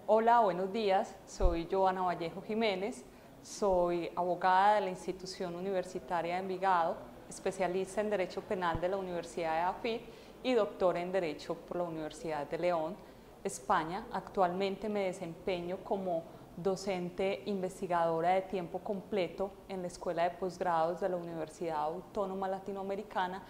Hola, buenos días. Soy Joana Vallejo Jiménez. Soy abogada de la Institución Universitaria de Envigado, especialista en Derecho Penal de la Universidad de AFIT y doctora en Derecho por la Universidad de León, España. Actualmente me desempeño como docente investigadora de tiempo completo en la Escuela de Posgrados de la Universidad Autónoma Latinoamericana,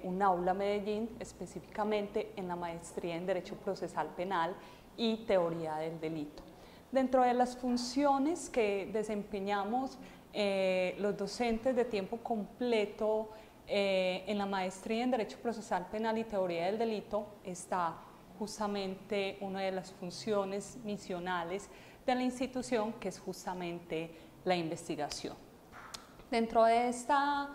un aula Medellín, específicamente en la maestría en Derecho Procesal Penal y Teoría del Delito. Dentro de las funciones que desempeñamos los docentes de tiempo completo en la maestría en Derecho Procesal Penal y Teoría del Delito está justamente una de las funciones misionales de la institución, que es justamente la investigación. Dentro de esta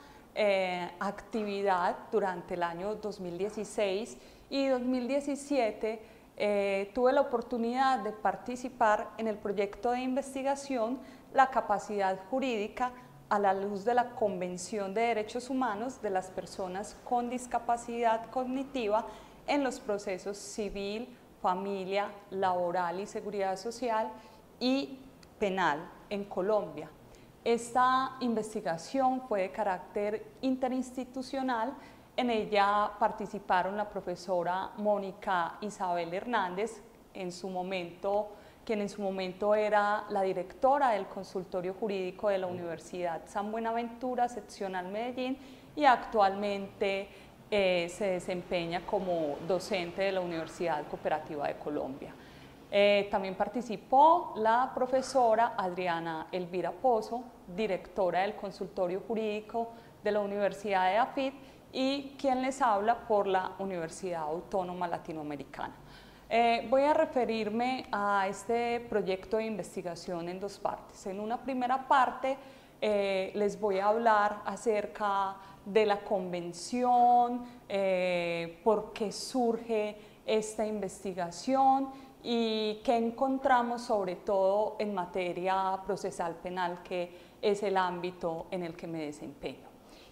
actividad, durante el año 2016 y 2017, tuve la oportunidad de participar en el proyecto de investigación La capacidad jurídica a la luz de la Convención de Derechos Humanos de las Personas con Discapacidad Cognitiva en los procesos civil, familia, laboral y seguridad social y penal en Colombia. Esta investigación fue de carácter interinstitucional. En ella participaron la profesora Mónica Isabel Hernández, quien en su momento era la directora del consultorio jurídico de la Universidad San Buenaventura, seccional Medellín, y actualmente se desempeña como docente de la Universidad Cooperativa de Colombia. También participó la profesora Adriana Elvira Pozo, directora del consultorio jurídico de la Universidad de AFIT, y quien les habla por la Universidad Autónoma Latinoamericana. Voy a referirme a este proyecto de investigación en dos partes. En una primera parte les voy a hablar acerca de la convención, por qué surge esta investigación y qué encontramos sobre todo en materia procesal penal, que es el ámbito en el que me desempeño.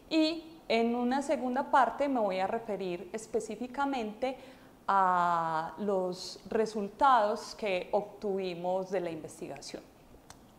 Y en una segunda parte me voy a referir específicamente a los resultados que obtuvimos de la investigación.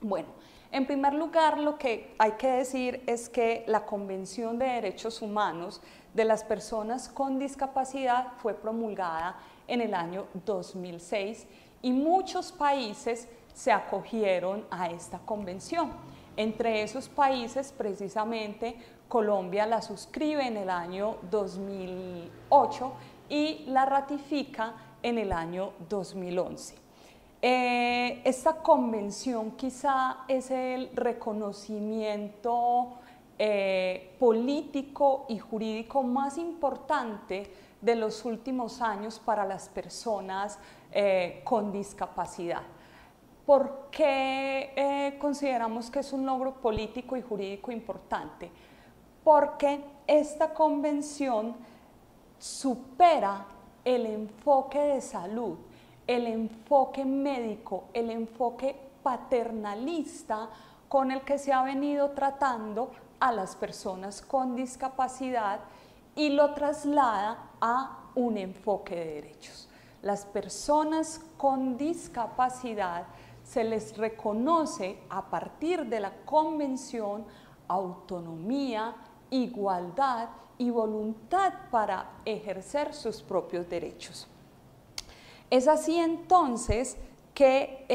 Bueno, en primer lugar, lo que hay que decir es que la Convención de Derechos Humanos de las Personas con Discapacidad fue promulgada en el año 2006 y muchos países se acogieron a esta convención. Entre esos países, precisamente, Colombia la suscribe en el año 2008 y la ratifica en el año 2011. Esta convención quizá es el reconocimiento político y jurídico más importante de los últimos años para las personas con discapacidad. ¿Por qué consideramos que es un logro político y jurídico importante? Porque esta convención supera el enfoque de salud, el enfoque médico, el enfoque paternalista con el que se ha venido tratando a las personas con discapacidad y lo traslada a un enfoque de derechos. Las personas con discapacidad se les reconoce a partir de la convención autonomía, igualdad y voluntad para ejercer sus propios derechos. Es así entonces que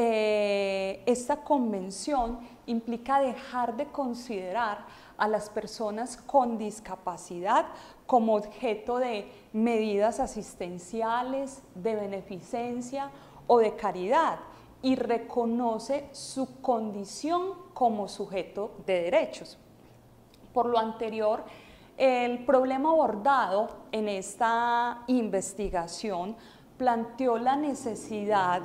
esta convención implica dejar de considerar a las personas con discapacidad como objeto de medidas asistenciales, de beneficencia o de caridad, y reconoce su condición como sujeto de derechos. Por lo anterior, el problema abordado en esta investigación planteó la necesidad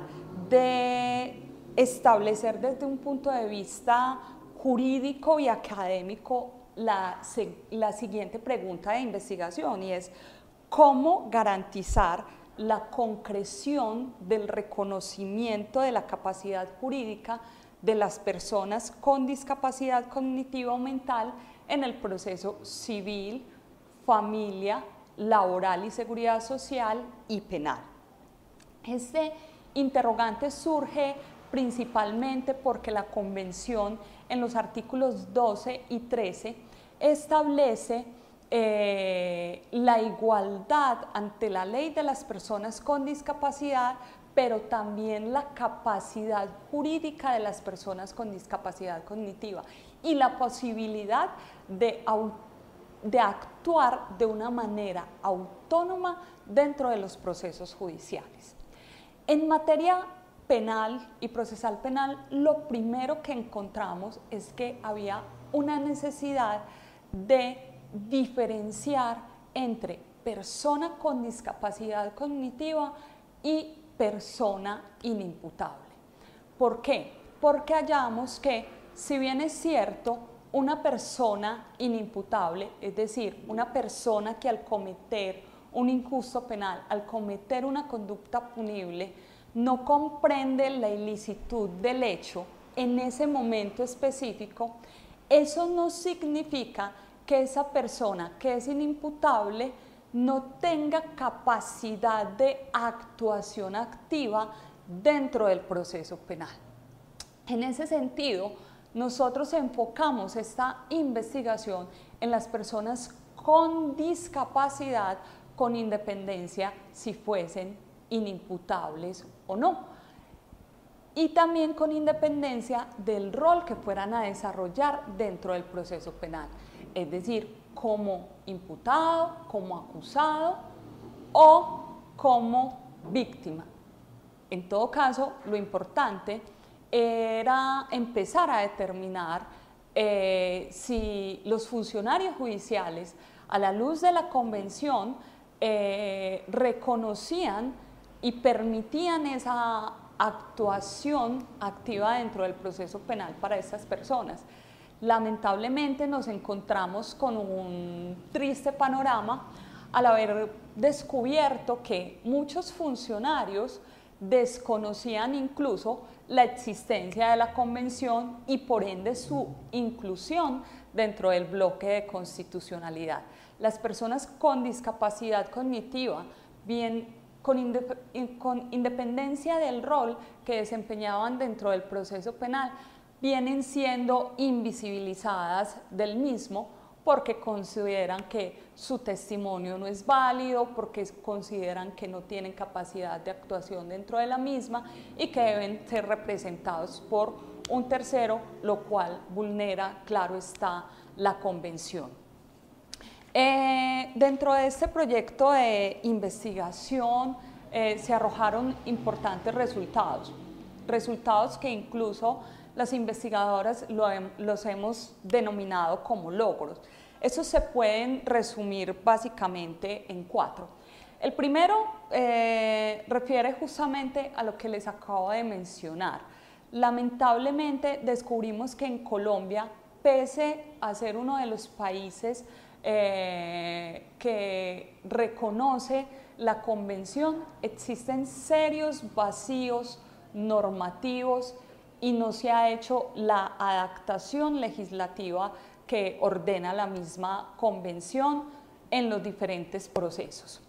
de establecer desde un punto de vista jurídico y académico la siguiente pregunta de investigación, y es: ¿cómo garantizar la concreción del reconocimiento de la capacidad jurídica de las personas con discapacidad cognitiva o mental en el proceso civil, familia, laboral y seguridad social y penal? Este interrogante surge principalmente porque la Convención en los artículos 12 y 13 establece la igualdad ante la ley de las personas con discapacidad, pero también la capacidad jurídica de las personas con discapacidad cognitiva y la posibilidad de actuar de una manera autónoma dentro de los procesos judiciales. En materia penal y procesal penal, lo primero que encontramos es que había una necesidad de diferenciar entre persona con discapacidad cognitiva y persona inimputable. ¿Por qué? Porque hallamos que, si bien es cierto, una persona inimputable, es decir, una persona que al cometer un injusto penal, al cometer una conducta punible, no comprende la ilicitud del hecho en ese momento específico, eso no significa que esa persona que es inimputable no tenga capacidad de actuación activa dentro del proceso penal. En ese sentido, nosotros enfocamos esta investigación en las personas con discapacidad, con independencia si fuesen inimputables o no, y también con independencia del rol que fueran a desarrollar dentro del proceso penal, es decir, como imputado, como acusado o como víctima. En todo caso, lo importante era empezar a determinar si los funcionarios judiciales, a la luz de la Convención, reconocían y permitían esa actuación activa dentro del proceso penal para estas personas. Lamentablemente nos encontramos con un triste panorama al haber descubierto que muchos funcionarios desconocían incluso la existencia de la Convención y por ende su inclusión dentro del bloque de constitucionalidad. Las personas con discapacidad cognitiva, bien con independencia del rol que desempeñaban dentro del proceso penal, vienen siendo invisibilizadas del mismo porque consideran que su testimonio no es válido, porque consideran que no tienen capacidad de actuación dentro de la misma y que deben ser representados por un tercero, lo cual vulnera, claro está, la Convención. Dentro de este proyecto de investigación se arrojaron importantes resultados que incluso las investigadoras los hemos denominado como logros. Estos se pueden resumir básicamente en 4. El primero refiere justamente a lo que les acabo de mencionar. Lamentablemente descubrimos que en Colombia, pese a ser uno de los países que reconoce la Convención, existen serios vacíos normativos y no se ha hecho la adaptación legislativa que ordena la misma Convención en los diferentes procesos.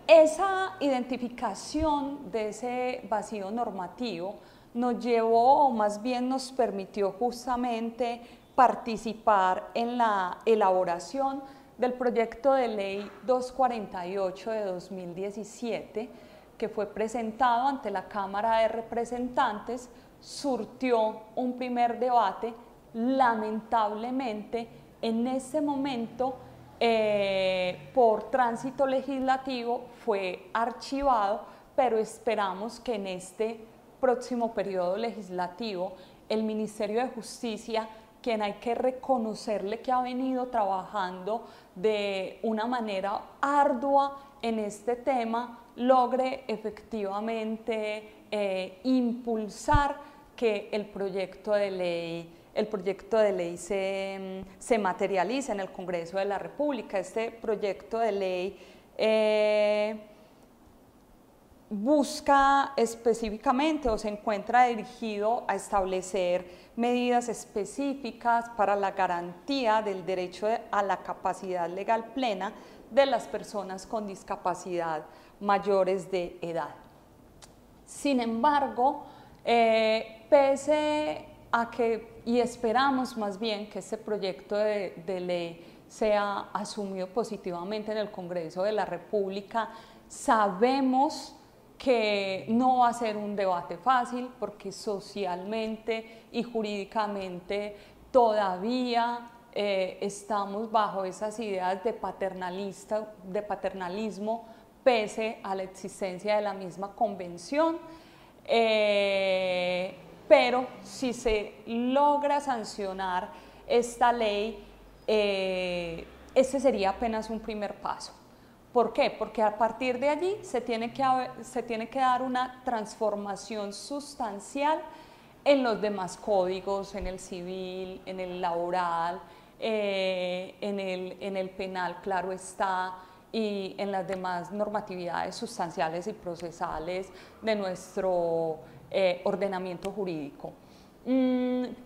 Esa identificación de ese vacío normativo nos llevó, o más bien nos permitió justamente participar en la elaboración del proyecto de ley 248 de 2017, que fue presentado ante la Cámara de Representantes, surtió un primer debate. Lamentablemente, en ese momento, por tránsito legislativo, fue archivado, pero esperamos que en este próximo periodo legislativo el Ministerio de Justicia, quien hay que reconocerle que ha venido trabajando de una manera ardua en este tema, logre efectivamente impulsar que el proyecto de ley se materialice en el Congreso de la República. Este proyecto de ley busca específicamente o se encuentra dirigido a establecer medidas específicas para la garantía del derecho a la capacidad legal plena de las personas con discapacidad mayores de edad. Sin embargo, pese a que, y esperamos más bien que este proyecto de ley sea asumido positivamente en el Congreso de la República, sabemos que no va a ser un debate fácil porque socialmente y jurídicamente todavía estamos bajo esas ideas de paternalismo pese a la existencia de la misma convención, pero si se logra sancionar esta ley, este sería apenas un primer paso. ¿Por qué? Porque a partir de allí se tiene que dar una transformación sustancial en los demás códigos, en el civil, en el laboral, en el penal, claro está, y en las demás normatividades sustanciales y procesales de nuestro ordenamiento jurídico.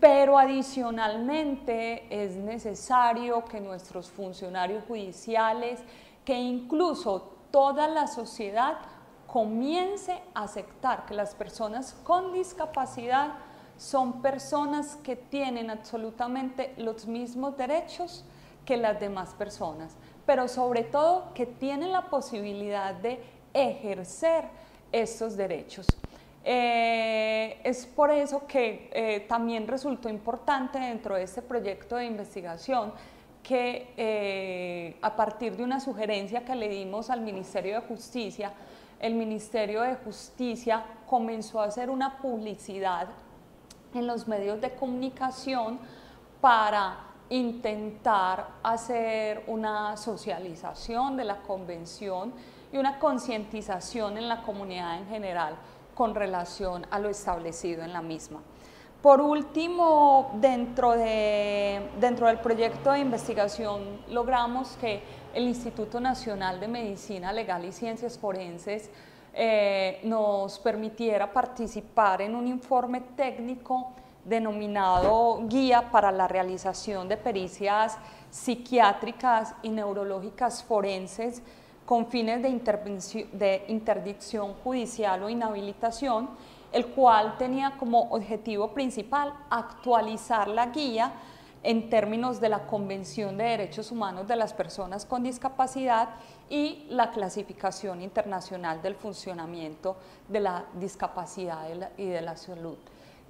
Pero adicionalmente es necesario que nuestros funcionarios judiciales, que incluso toda la sociedad comience a aceptar que las personas con discapacidad son personas que tienen absolutamente los mismos derechos que las demás personas, pero sobre todo que tienen la posibilidad de ejercer estos derechos. Es por eso que también resultó importante dentro de este proyecto de investigación que a partir de una sugerencia que le dimos al Ministerio de Justicia, el Ministerio de Justicia comenzó a hacer una publicidad en los medios de comunicación para intentar hacer una socialización de la convención y una concientización en la comunidad en general con relación a lo establecido en la misma. Por último, dentro del proyecto de investigación logramos que el Instituto Nacional de Medicina Legal y Ciencias Forenses nos permitiera participar en un informe técnico denominado Guía para la realización de pericias psiquiátricas y neurológicas forenses con fines de interdicción judicial o inhabilitación, el cual tenía como objetivo principal actualizar la guía en términos de la Convención de Derechos Humanos de las Personas con Discapacidad y la clasificación internacional del funcionamiento de la discapacidad y de la salud.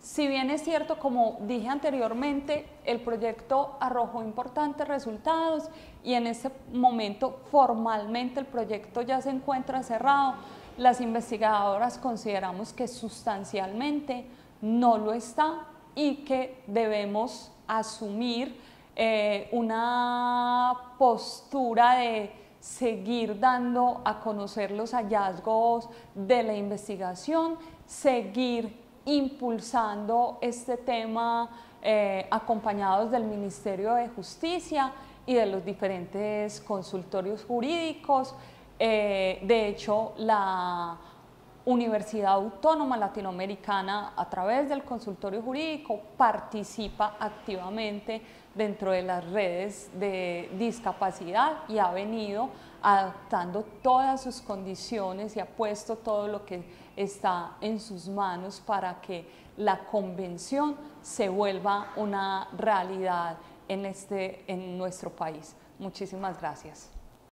Si bien es cierto, como dije anteriormente, el proyecto arrojó importantes resultados y en este momento formalmente el proyecto ya se encuentra cerrado, las investigadoras consideramos que sustancialmente no lo está y que debemos asumir una postura de seguir dando a conocer los hallazgos de la investigación, seguir impulsando este tema acompañados del Ministerio de Justicia y de los diferentes consultorios jurídicos. De hecho, la Universidad Autónoma Latinoamericana, a través del consultorio jurídico, participa activamente dentro de las redes de discapacidad y ha venido adaptando todas sus condiciones y ha puesto todo lo que está en sus manos para que la convención se vuelva una realidad en nuestro país. Muchísimas gracias.